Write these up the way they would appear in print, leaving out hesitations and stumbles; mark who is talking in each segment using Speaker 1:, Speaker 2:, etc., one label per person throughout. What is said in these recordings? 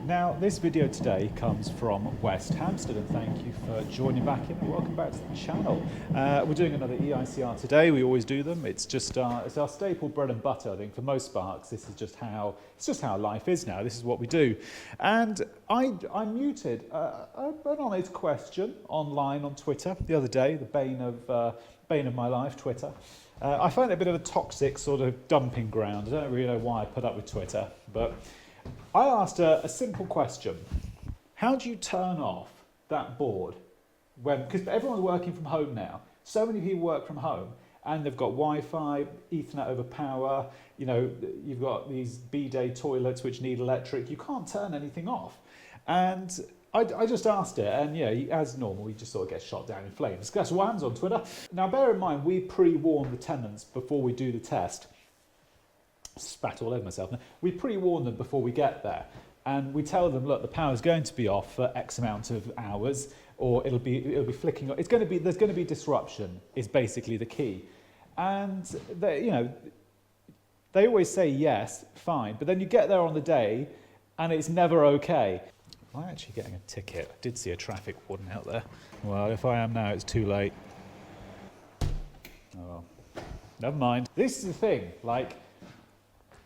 Speaker 1: Now, this video today comes from West Hampstead, and thank you for joining back in and welcome back to the channel. We're doing another EICR today. We always do them. It's just it's our staple bread and butter. I think for most Sparks, this is just how life is now. This is what we do. And I muted an honest question online on Twitter the other day, the bane of my life, Twitter. I find it a bit of a toxic sort of dumping ground. I don't really know why I put up with Twitter, but I asked a simple question. How do you turn off that board because everyone's working from home now. So many people work from home and they've got Wi-Fi, Ethernet over power, you know, you've got these bidet toilets which need electric. You can't turn anything off. And I just asked it, and yeah, as normal, you just sort of get shot down in flames. That's what happens on Twitter. Now, bear in mind, we pre-warn the tenants before we do the test. Spat all over myself now. We pre-warn them before we get there, and we tell them, look, the power's going to be off for X amount of hours, or it'll be flicking. There's going to be disruption. Is basically the key, and they always say yes, fine, but then you get there on the day, and it's never okay. Am I actually getting a ticket? I did see a traffic warden out there. Well, if I am now, it's too late. Oh well, never mind. This is the thing, like.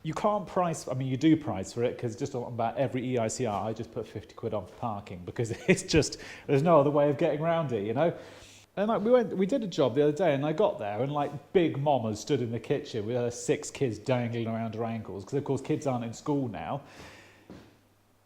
Speaker 1: You can't price, I mean, you do price for it because just about every EICR, I just put 50 quid on for parking because it's just, there's no other way of getting around it, you know? And like we did a job the other day and I got there and like big mama stood in the kitchen with her 6 kids dangling around her ankles because of course kids aren't in school now.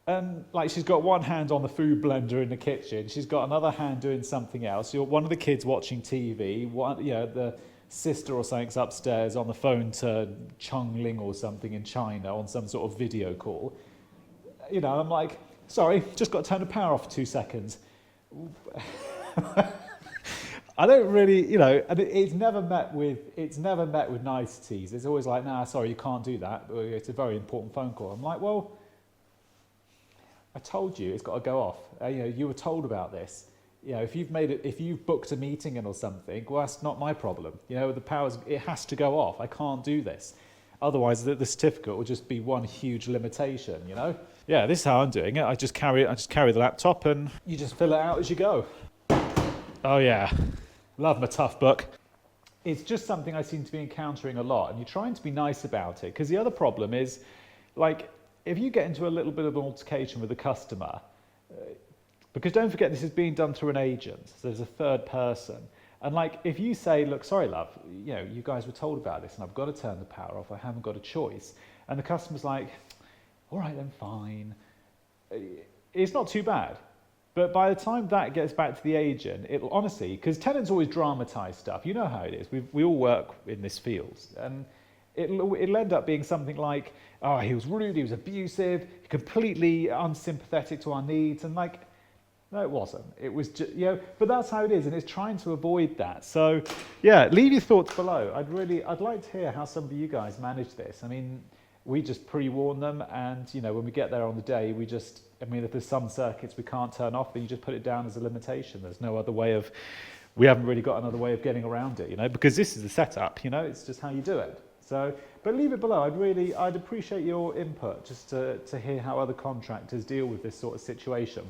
Speaker 1: And like she's got one hand on the food blender in the kitchen, she's got another hand doing something else. One of the kids watching TV, the sister or something's upstairs on the phone to Chongling or something in China on some sort of video call. You know, I'm like, sorry, just got to turn the power off for 2 seconds. I don't really, you know, and it's never met with niceties. It's always like, nah, sorry, you can't do that. It's a very important phone call. I'm like, well, I told you it's got to go off. You were told about this. You know, if you've booked a meeting in or something, well, that's not my problem. You know, it has to go off. I can't do this. Otherwise, the certificate will just be one huge limitation, you know? Yeah, this is how I'm doing it. I just carry the laptop and you just fill it out as you go. Oh yeah, love my tough book. It's just something I seem to be encountering a lot, and you're trying to be nice about it, because the other problem is, like, if you get into a little bit of an altercation with a customer, because don't forget, this is being done through an agent, so there's a third person. And like, if you say, look, sorry, love, you know, you guys were told about this and I've got to turn the power off, I haven't got a choice. And the customer's like, all right, then fine. It's not too bad. But by the time that gets back to the agent, it'll honestly, because tenants always dramatise stuff. You know how it is. We all work in this field. And it'll end up being something like, oh, he was rude, he was abusive, completely unsympathetic to our needs. And like, no, it wasn't. It was just, you know, but that's how it is, and it's trying to avoid that. So, yeah, leave your thoughts below. I'd like to hear how some of you guys manage this. I mean, we just pre-warn them, and, you know, when we get there on the day, if there's some circuits we can't turn off, then you just put it down as a limitation. There's no other way we haven't really got another way of getting around it, you know, because this is the setup, you know, it's just how you do it. So, but leave it below. I'd appreciate your input just to hear how other contractors deal with this sort of situation.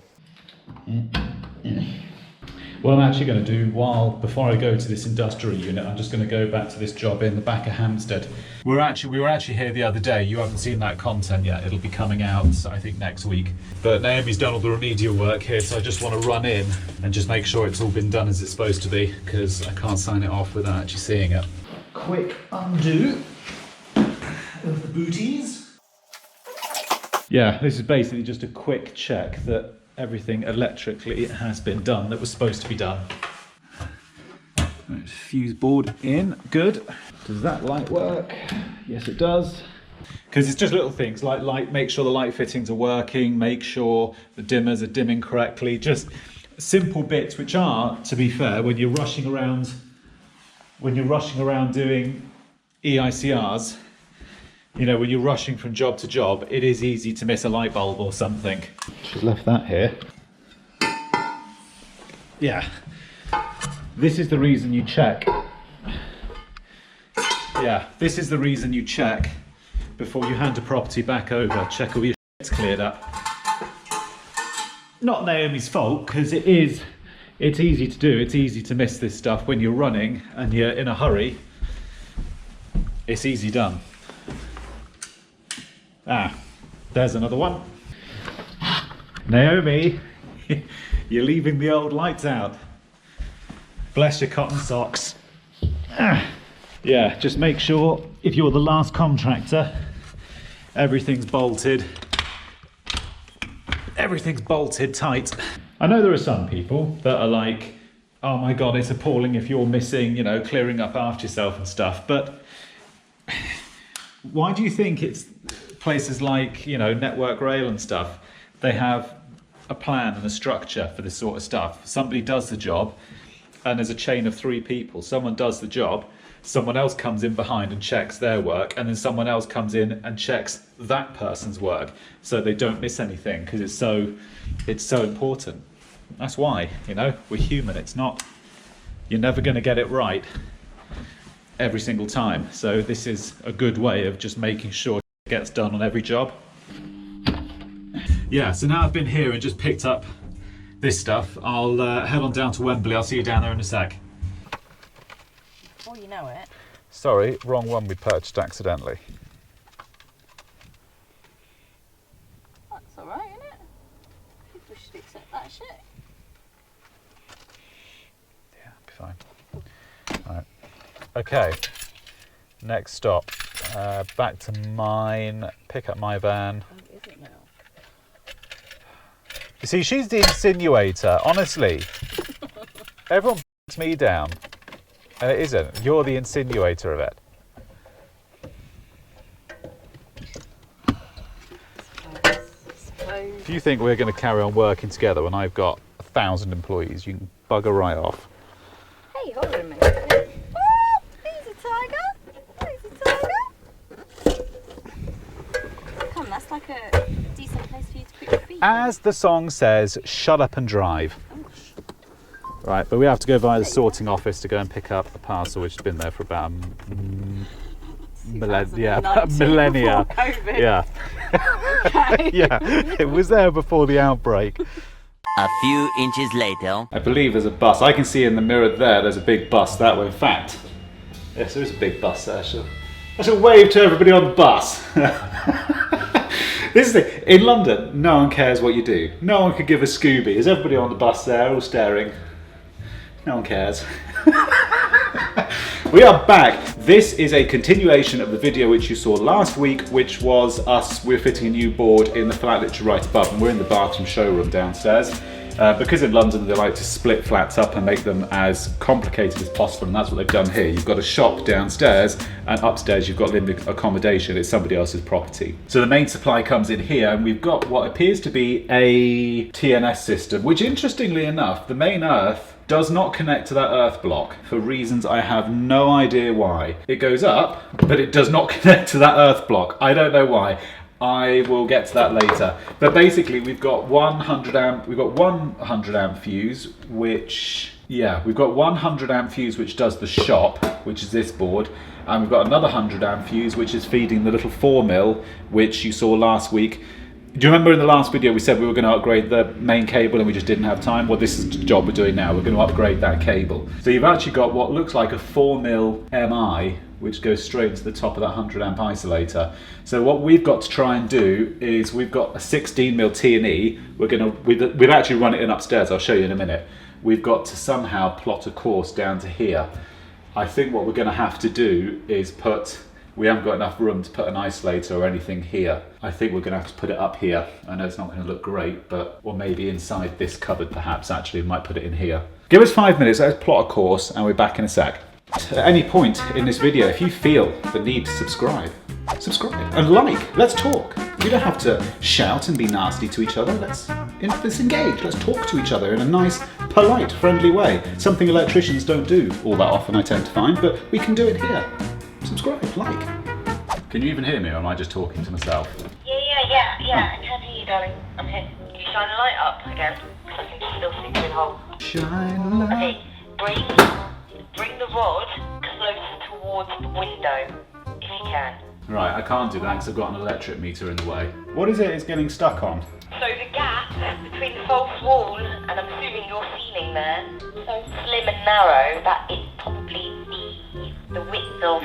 Speaker 1: What I'm actually going to do before I go to this industrial unit, I'm just going to go back to this job in the back of Hampstead. We were actually here the other day. You haven't seen that content yet. It'll be coming out, I think, next week. But Naomi's done all the remedial work here, so I just want to run in and just make sure it's all been done as it's supposed to be, because I can't sign it off without actually seeing it. Quick undo of the booties. Yeah, this is basically just a quick check that everything electrically has been done that was supposed to be done. Fuse board in, good. Does that light work? Yes, it does. Because it's just little things like make sure the light fittings are working, make sure the dimmers are dimming correctly, just simple bits which are, to be fair, when you're rushing around doing EICRs, you know, when you're rushing from job to job, it is easy to miss a light bulb or something. Just left that here. Yeah. This is the reason you check. Yeah, this is the reason you check before you hand a property back over, check all your shit's cleared up. Not Naomi's fault, because it's easy to do. It's easy to miss this stuff when you're running and you're in a hurry. It's easy done. Ah, there's another one. Naomi, you're leaving the old lights out. Bless your cotton socks. Ah. Yeah, just make sure if you're the last contractor, everything's bolted. Everything's bolted tight. I know there are some people that are like, oh my God, it's appalling if you're missing, you know, clearing up after yourself and stuff. But why do you think it's places like, you know, Network Rail and stuff, they have a plan and a structure for this sort of stuff. Somebody does the job and there's a chain of 3 people. Someone does the job, someone else comes in behind and checks their work, and then someone else comes in and checks that person's work so they don't miss anything, because it's so important. That's why, you know, we're human. It's not, you're never going to get it right every single time. So this is a good way of just making sure it gets done on every job. Yeah, so now I've been here and just picked up this stuff. I'll head on down to Wembley. I'll see you down there in a sec.
Speaker 2: Before you know it.
Speaker 1: Sorry, wrong one we purchased accidentally.
Speaker 2: That's alright, isn't it? People should accept that shit.
Speaker 1: Yeah, be fine. Alright. Okay. Next stop. Back to mine, pick up my van.
Speaker 2: Oh, is it now?
Speaker 1: You see, she's the insinuator, honestly. Everyone puts me down, and it isn't. You're the insinuator of it. If you think we're going to carry on working together when I've got 1,000 employees, you can bugger right off.
Speaker 2: Hey, hold on a minute. Oh, he's a tiger. He's a tiger. Come, that's like a decent place for you to put your feet.
Speaker 1: As the song says, shut up and drive. Right, but we have to go via the sorting office to go and pick up a parcel which has been there for about millennia. Yeah.
Speaker 2: Okay.
Speaker 1: Yeah, it was there before the outbreak.
Speaker 3: A few inches later.
Speaker 1: I believe there's a bus. I can see in the mirror there's a big bus that way. In fact, yes, there is a big bus there. I shall wave to everybody on the bus. This is it. In London, no one cares what you do. No one could give a Scooby. Is everybody on the bus there, all staring? No one cares. We are back. This is a continuation of the video which you saw last week, which was us. We're fitting a new board in the flat literally right above, and we're in the bathroom showroom downstairs. Because in London they like to split flats up and make them as complicated as possible, and that's what they've done here. You've got a shop downstairs, and upstairs you've got living accommodation. It's somebody else's property. So the main supply comes in here, and we've got what appears to be a TNS system, which interestingly enough, the main earth does not connect to that earth block for reasons I have no idea why. It goes up, but it does not connect to that earth block. I don't know why. I will get to that later. But basically we've got 100 amp fuse, which, yeah, we've got 100 amp fuse which does the shop, which is this board, and we've got another 100 amp fuse which is feeding the little 4mm, which you saw last week. Do you remember in the last video we said we were going to upgrade the main cable and we just didn't have time? Well, this is the job we're doing now. We're going to upgrade that cable. So you've actually got what looks like a 4mm MI, which goes straight to the top of that 100 amp isolator. So what we've got to try and do is we've got a 16mm T&E. We've actually run it in upstairs. I'll show you in a minute. We've got to somehow plot a course down to here. I think what we're going to have to do is we haven't got enough room to put an isolator or anything here. I think we're going to have to put it up here. I know it's not going to look great, or maybe inside this cupboard perhaps, actually, we might put it in here. Give us 5 minutes, let's plot a course, and we're back in a sec. At any point in this video, if you feel the need to subscribe and like. Let's talk. We don't have to shout and be nasty to each other. Let's engage. Let's talk to each other in a nice, polite, friendly way. Something electricians don't do all that often, I tend to find, but we can do it here. Subscribe, like. Can you even hear me, or am I just talking to myself?
Speaker 4: Yeah, I can hear you, darling. I'm here. Can you shine the light up again? Because I can still see through the hole.
Speaker 1: Shine a light.
Speaker 4: Okay, bring the rod closer towards the window, if you can.
Speaker 1: Right, I can't do that because I've got an electric meter in the way. What is it it's getting stuck on?
Speaker 4: So the gap between the false wall and I'm assuming your ceiling there, so slim and narrow that it's probably the width of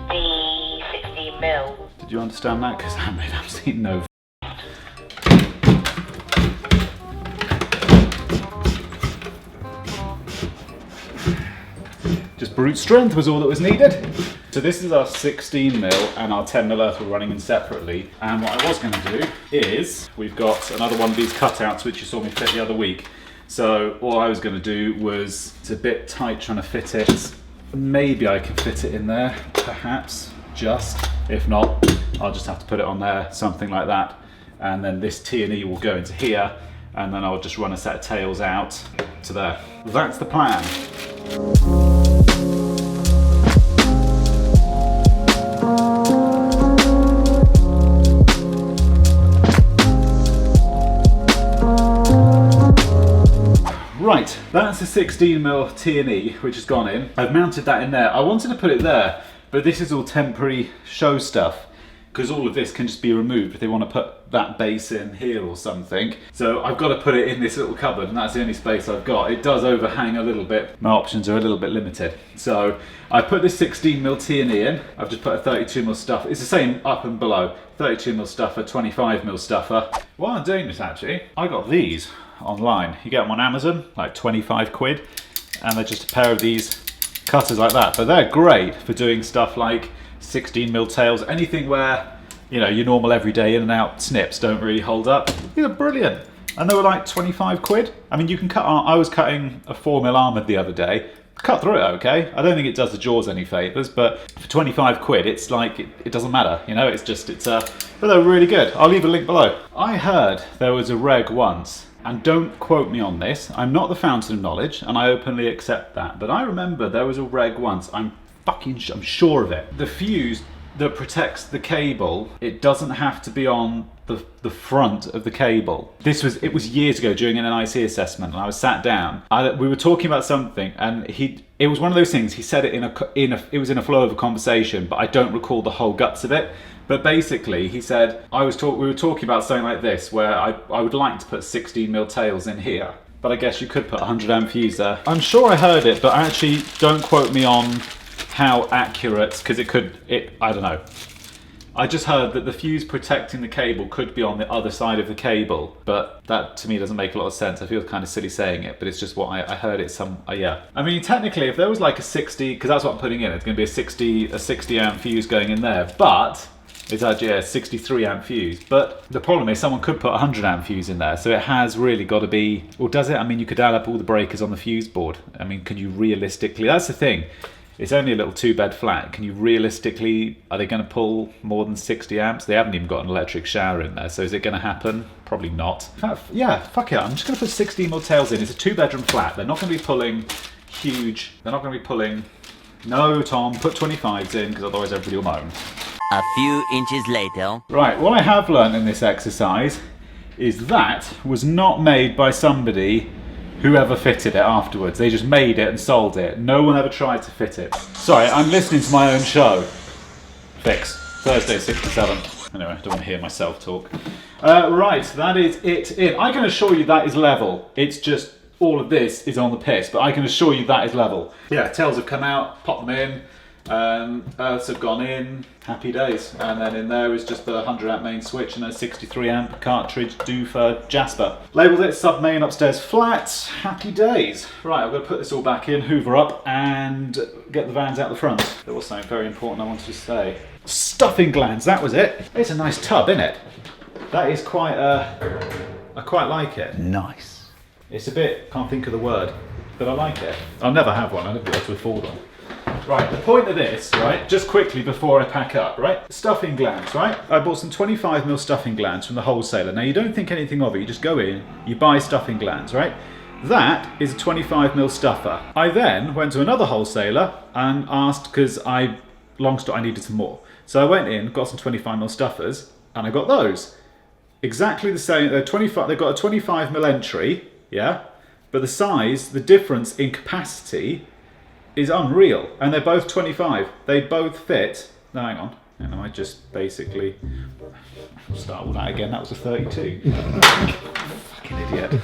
Speaker 4: the 16 mil.
Speaker 1: Did you understand that? Because I made absolutely no. Just brute strength was all that was needed. So this is our 16 mil and our 10 mil earth we're running in separately. And what I was going to do is, we've got another one of these cutouts which you saw me fit the other week. So all I was going to do was, it's a bit tight trying to fit it. Maybe I can fit it in there, perhaps, just. If not, I'll just have to put it on there, something like that. And then this T&E will go into here, and then I'll just run a set of tails out to there. That's the plan. Right, that's a 16 mil T&E which has gone in. I've mounted that in there. I wanted to put it there, but this is all temporary show stuff because all of this can just be removed if they want to put that base in here or something. So I've got to put it in this little cupboard and that's the only space I've got. It does overhang a little bit. My options are a little bit limited. So I put this 16 mil T&E in. I've just put a 32 mil stuffer. It's the same up and below. 32 mil stuffer, 25 mil stuffer. While I'm doing this actually, I got these online. You get them on Amazon, like 25 quid, and they're just a pair of these cutters like that. But they're great for doing stuff like 16 mil tails, anything where, you know, your normal everyday in and out snips don't really hold up. These are brilliant. And they were like 25 quid. I mean, you can cut, I was cutting a 4 mil armoured the other day. Cut through it okay. I don't think it does the jaws any favours, but for 25 quid, it's like, it doesn't matter, you know, but they're really good. I'll leave a link below. I heard there was a reg once, and don't quote me on this, I'm not the fountain of knowledge, and I openly accept that, but I remember there was a reg once, I'm sure of it. The fuse that protects the cable, it doesn't have to be on the front of the cable. It was years ago during an NIC assessment, and I was sat down. We were talking about something, and it was one of those things. He said it it was in a flow of a conversation, but I don't recall the whole guts of it. But basically, he said we were talking about something like this, where I would like to put 16 mil tails in here, but I guess you could put 100 amp fuse there. I'm sure I heard it, but actually don't quote me on how accurate, because I don't know. I just heard that the fuse protecting the cable could be on the other side of the cable, but that to me doesn't make a lot of sense. I feel kind of silly saying it, but it's just what I heard it yeah. I mean, technically, if there was like a 60, because that's what I'm putting in, it's going to be a 60 amp fuse going in there, but it's actually a 63 amp fuse. But the problem is someone could put a 100 amp fuse in there, so it has really got to be, or does it? I mean, you could add up all the breakers on the fuse board. I mean, can you realistically, that's the thing. It's only a little 2-bed flat. Can you realistically, are they going to pull more than 60 amps? They haven't even got an electric shower in there, so is it going to happen? Probably not. In fact, yeah, fuck it. I'm just going to put 16 mil tails in. It's a 2-bedroom flat. They're not going to be pulling huge. They're not going to be pulling. No, Tom, put 25s in, because otherwise everybody will moan.
Speaker 3: A few inches later.
Speaker 1: Right, what I have learned in this exercise is that was not made by somebody whoever fitted it afterwards. They just made it and sold it. No one ever tried to fit it. Sorry, I'm listening to my own show. Fix. Thursday, 6 to 7. Anyway, I don't want to hear myself talk. Right, that is it in. I can assure you that is level. It's just all of this is on the piss, but I can assure you that is level. Yeah, tails have come out, pop them in. Earths have gone in, happy days, and then in there is just the 100 amp main switch and a 63 amp cartridge due for Jasper. Labelled it sub main upstairs flat, happy days. Right, I'm going to put this all back in, hoover up and get the vans out the front. There was something very important I wanted to say. Stuffing glands, that was it. It's a nice tub, isn't it? That is quite I quite like it.
Speaker 3: Nice.
Speaker 1: It's a bit, can't think of the word, but I like it. I'll never have one, I'll never be able to afford one. Right, the point of this, right, just quickly before I pack up, right, stuffing glands, right? I bought some 25 mil stuffing glands from the wholesaler. Now, you don't think anything of it, you just go in, you buy stuffing glands, right? That is a 25 mil stuffer. I then went to another wholesaler and asked, because I needed some more. So I went in, got some 25 mil stuffers, and I got those. Exactly the same, they've got a 25 mil entry, yeah? But the size, the difference in capacity is unreal, and they're both 25. They both fit. No, hang on. And I just basically start all that again. That was a 32. Fucking idiot.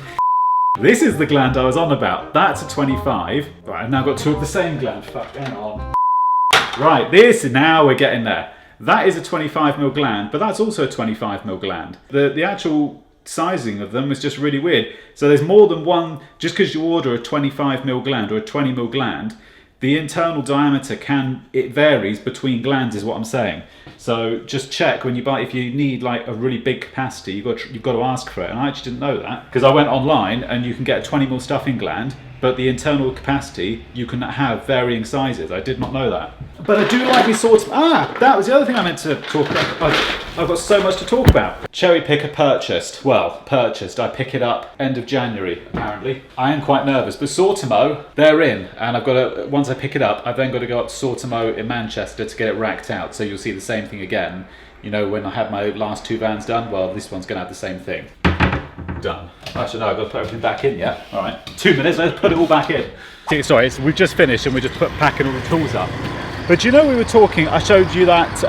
Speaker 1: This is the gland I was on about. That's a 25. Right, I've now got two of the same gland. Fuck, hang on. Right, now we're getting there. That is a 25mm gland, but that's also a 25mm gland. The actual sizing of them is just really weird. So there's more than one, just because you order a 25mm gland or a 20mm gland, the internal diameter it varies between glands is what I'm saying. So just check when you buy, if you need like a really big capacity, you've got to ask for it. And I actually didn't know that because I went online and you can get a 20mm stuffing gland, but the internal capacity, you can have varying sizes. I did not know that. But I do like these sorts of, that was the other thing I meant to talk about. I've got so much to talk about. Cherry picker purchased. Well, purchased. I pick it up end of January, apparently. I am quite nervous, but Sortimo, they're in. And I've got to, once I pick it up, I've then got to go up to Sortimo in Manchester to get it racked out. So you'll see the same thing again. You know, when I had my last two vans done, well, this one's going to have the same thing. Done. Actually, no, I've got to put everything back in yet. All right, 2 minutes, let's put it all back in. Sorry, we've just finished and we're just packing all the tools up. But you know, we were talking, I showed you that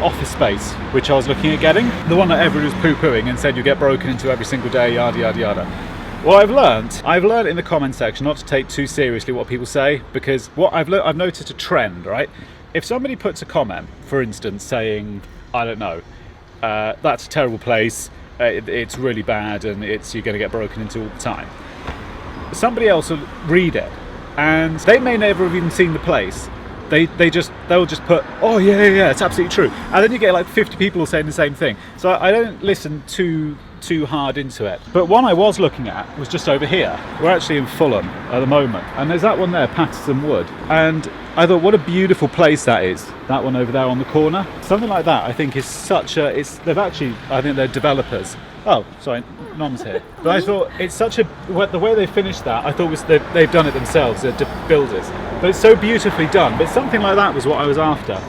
Speaker 1: office space, which I was looking at getting. The one that everyone was poo-pooing and said you get broken into every single day, yada, yada, yada. Well, I've learned in the comment section not to take too seriously what people say, because what I've noticed a trend, right? If somebody puts a comment, for instance, saying, I don't know, that's a terrible place, it's really bad and you're going to get broken into all the time. Somebody else will read it and they may never have even seen the place. They'll just put, oh yeah, it's absolutely true. And then you get like 50 people saying the same thing. So I don't listen too hard into it. But one I was looking at was just over here. We're actually in Fulham at the moment. And there's that one there, Patterson Wood. And I thought, what a beautiful place that is. That one over there on the corner. Something like that I think is such a, I think they're developers. Oh, sorry, Nom's here. But I thought it's such a, the way they finished that, I thought was they've done it themselves, they're builders. But it's so beautifully done. But something like that was what I was after.